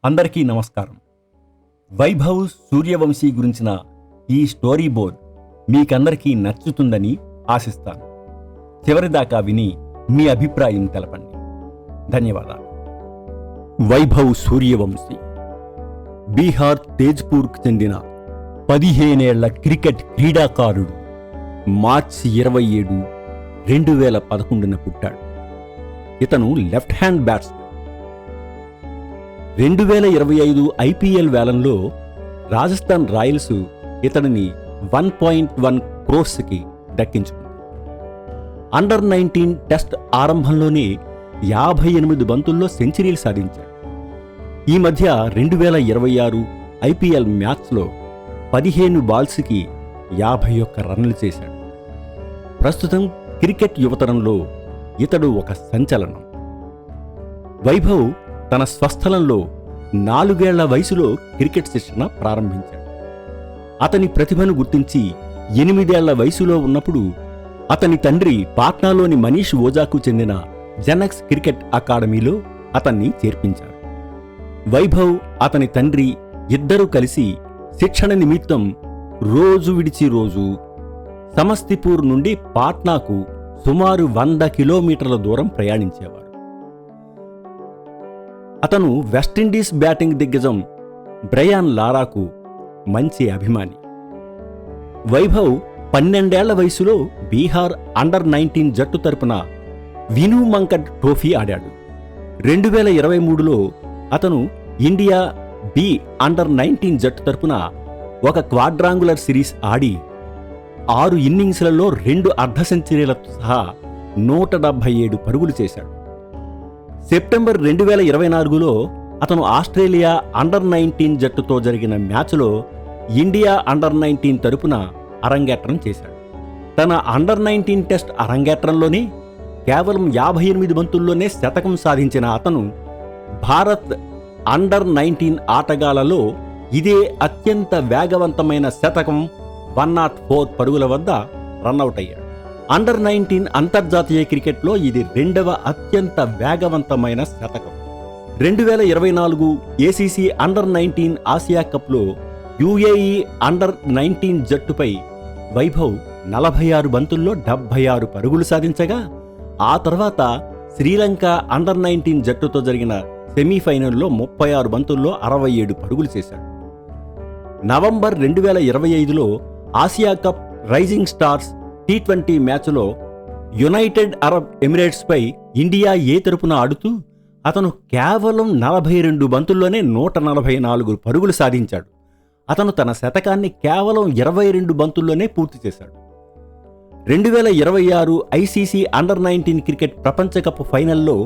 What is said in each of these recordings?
అందరికీ నమస్కారం. వైభవ్ సూర్యవంశీ గురించిన ఈ స్టోరీ బోర్డ్ మీకందరికీ నచ్చుతుందని ఆశిస్తాను. చివరిదాకా విని మీ అభిప్రాయం తెలపండి. ధన్యవాదాలు. వైభవ్ సూర్యవంశీ బీహార్ తేజ్పూర్కు చెందిన 15 ఏళ్ల క్రికెట్ క్రీడాకారుడు. మార్చి 27, 2011న పుట్టాడు. ఇతను లెఫ్ట్ హ్యాండ్ బ్యాట్స్మెన్. 2025 ఐపీఎల్ వేలంలో రాజస్థాన్ రాయల్స్ ఇతడిని 1.1 క్రోర్స్కి దక్కించుకుంది. అండర్-19 టెస్ట్ ఆరంభంలోనే 58 బంతుల్లో సెంచరీలు సాధించాడు. ఈ మధ్య 2026 ఐపీఎల్ మ్యాచ్లో 15 బాల్స్కి 51 రన్లు చేశాడు. ప్రస్తుతం క్రికెట్ యువతరంలో ఇతడు ఒక సంచలనం. వైభవ్ తన స్వస్థలంలో 4 ఏళ్ల వయసులో క్రికెట్ శిక్షణ ప్రారంభించాడు. అతని ప్రతిభను గుర్తించి 8 ఏళ్ల వయసులో ఉన్నప్పుడు అతని తండ్రి పాట్నాలోని మనీష్ ఓజాకు చెందిన జెనెక్స్ క్రికెట్ అకాడమీలో అతన్ని చేర్పించారు. వైభవ్ అతని తండ్రి ఇద్దరూ కలిసి శిక్షణ నిమిత్తం రోజు విడిచి రోజు సమస్తీపూర్ నుండి పాట్నాకు సుమారు 100 కిలోమీటర్ల దూరం ప్రయాణించేవారు. అతను వెస్టిండీస్ బ్యాటింగ్ దిగ్గజం బ్రయాన్ లారాకు మంచి అభిమాని. వైభవ్ 12 ఏళ్ల వయసులో బీహార్ అండర్-19 జట్టు తరపున వినూ మంకడ్ ట్రోఫీ ఆడాడు. 2023లో అతను ఇండియా బి అండర్-19 జట్టు తరపున ఒక క్వాడ్రాంగులర్ సిరీస్ ఆడి 6 ఇన్నింగ్స్లలో 2 అర్ధ సెంచరీలతో సహా 177 పరుగులు చేశాడు. సెప్టెంబర్ 2024లో అతను ఆస్ట్రేలియా అండర్-19 జట్టుతో జరిగిన మ్యాచ్లో ఇండియా అండర్-19 తరపున అరంగేట్రం చేశాడు. తన అండర్-19 టెస్ట్ అరంగేట్రంలోనే కేవలం 58 బంతుల్లోనే శతకం సాధించిన అతను భారత్ అండర్-19 ఆటగాళ్లలో ఇదే అత్యంత వేగవంతమైన శతకం 104 పరుగుల వద్ద రన్అట్ అయ్యాడు. అండర్-19 అంతర్జాతీయ క్రికెట్లో ఇది 2వ అత్యంత వేగవంతమైన శతకం. 2024 ఏసీసీ అండర్-19 ఆసియా కప్లో యుఏఈ అండర్-19 జట్టుపై వైభవ్ 46 బంతుల్లో 76 పరుగులు సాధించగా, ఆ తర్వాత శ్రీలంక అండర్-19 జట్టుతో జరిగిన సెమీఫైనల్లో 36 బంతుల్లో 67 పరుగులు చేశాడు. నవంబర్ 2025లో Asia Cup Rising Stars T20 మ్యాచ్లో యునైటెడ్ అరబ్ ఎమిరేట్స్పై ఇండియా ఏ తరపున ఆడుతూ అతను కేవలం 42 బంతుల్లోనే 144 పరుగులు సాధించాడు. అతను తన శతకాన్ని కేవలం 22 బంతుల్లోనే పూర్తి చేశాడు. 2026 ఐసీసీ అండర్-19 క్రికెట్ ప్రపంచ కప్ ఫైనల్లో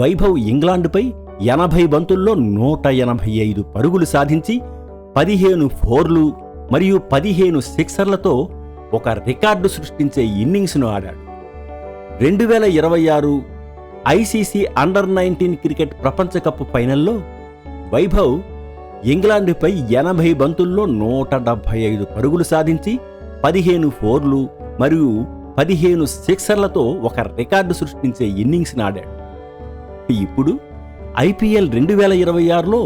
వైభవ్ ఇంగ్లాండ్పై 80 బంతుల్లో 185 పరుగులు సాధించి 15 ఫోర్లు మరియు 15 సిక్సర్లతో ఒక రికార్డు సృష్టించే ఇన్నింగ్స్ను ఆడాడు. 2026 ఐసీసీ అండర్-19 క్రికెట్ ప్రపంచ కప్ ఫైనల్లో వైభవ్ ఇంగ్లాండ్పై 80 బంతుల్లో 175 పరుగులు సాధించి 15 ఫోర్లు మరియు 15 సిక్సర్లతో ఒక రికార్డు సృష్టించే ఇన్నింగ్స్ను ఆడాడు. ఇప్పుడు ఐపీఎల్ 2026లో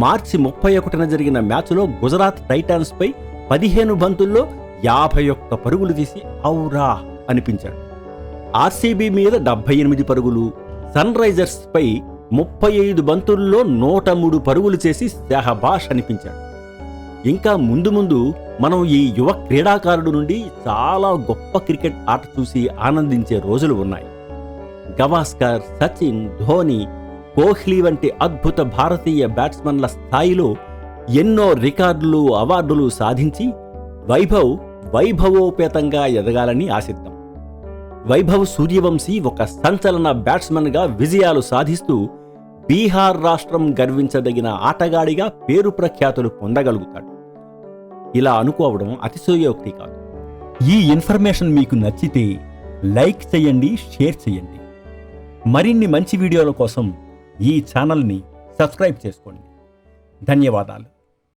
మార్చి 31న జరిగిన మ్యాచ్లో గుజరాత్ టైటాన్స్పై 15 బంతుల్లో 51 పరుగులు తీసి ఔరా అనిపించాడు. ఆర్సీబీ మీద 78 పరుగులు, సన్ రైజర్స్పై 35 బంతుల్లో 103 పరుగులు చేసి షహబాష్ అనిపించాడు. ఇంకా ముందు ముందు మనం ఈ యువ క్రీడాకారుడు నుండి చాలా గొప్ప క్రికెట్ ఆట చూసి ఆనందించే రోజులు ఉన్నాయి. గవాస్కర్, సచిన్, ధోని, కోహ్లీ వంటి అద్భుత భారతీయ బ్యాట్స్మెన్ల స్థాయిలో ఎన్నో రికార్డులు, అవార్డులు సాధించి వైభవ్ వైభవోపేతంగా ఎదగాలని ఆశిద్దాం. వైభవ్ సూర్యవంశీ ఒక సంచలన బ్యాట్స్మెన్గా విజయాలు సాధిస్తూ బీహార్ రాష్ట్రం గర్వించదగిన ఆటగాడిగా పేరు ప్రఖ్యాతులు పొందగలుగుతాడు. ఇలా అనుకోవడం అతిశయోక్తి కాదు. ఈ ఇన్ఫర్మేషన్ మీకు నచ్చితే లైక్ చేయండి, షేర్ చేయండి. మరిన్ని మంచి వీడియోల కోసం ఈ ఛానల్ని సబ్స్క్రైబ్ చేసుకోండి. ధన్యవాదాలు.